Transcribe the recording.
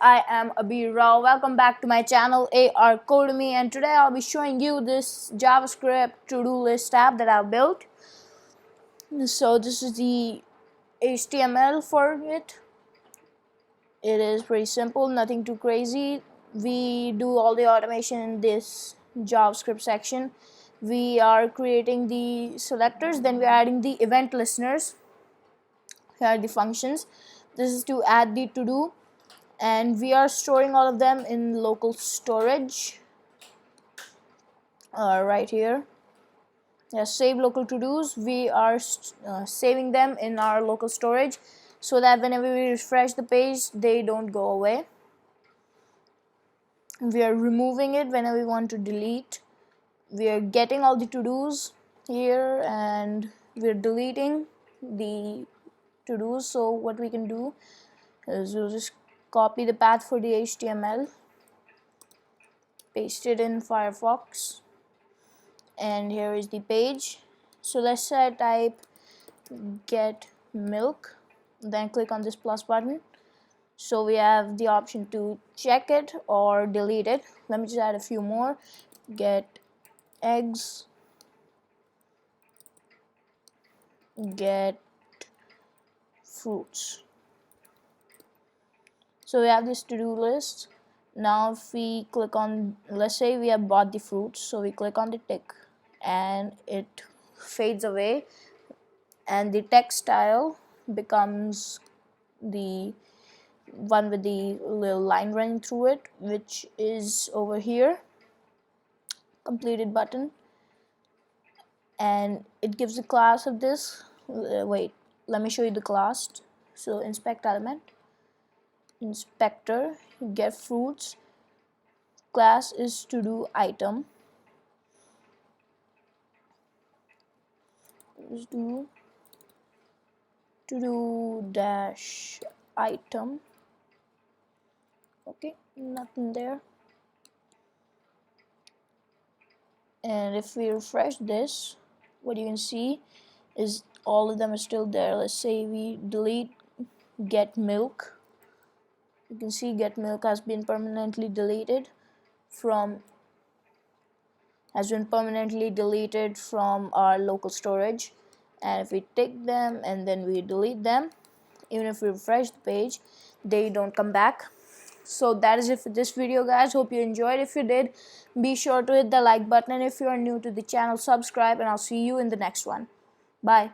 I am abeerrao. Welcome back to my channel abeerrao, and today I'll be showing you this JavaScript to-do list app that I've built. So this is the HTML for it. It is pretty simple, nothing too crazy. We do all the automation in this JavaScript section. We are creating the selectors, then we're adding the event listeners. Here are the functions. This is to add the to-do, and we are storing all of them in local storage right here. Save local to-dos. We are saving them in our local storage so that whenever we refresh the page they don't go away. We are removing it whenever we want to delete. We are getting all the to-dos here and we're deleting the to-dos. So what we can do is we'll just copy the path for the HTML, paste it in Firefox, and here is the page. So let's say I type get milk, then click on this plus button. So we have the option to check it or delete it. Let me just add a few more. Get eggs, get fruits. So we have this to-do list. Now if we click on, let's say we have bought the fruits, so we click on the tick and it fades away and the text style becomes the one with the little line running through it, which is over here, completed button, and it gives the class of this. Wait, let me show you the class. So inspect element, inspector, get fruits, class is to do item. Let's do to do dash item. Okay, nothing there. And if we refresh this, what you can see is all of them are still there. Let's say we delete get milk. You can see get milk has been permanently deleted from our local storage. And if we take them and then we delete them, even if we refresh the page, they don't come back. So that is it for this video, guys. Hope you enjoyed. If you did, be sure to hit the like button, and if you are new to the channel, subscribe, and I'll see you in the next one. Bye.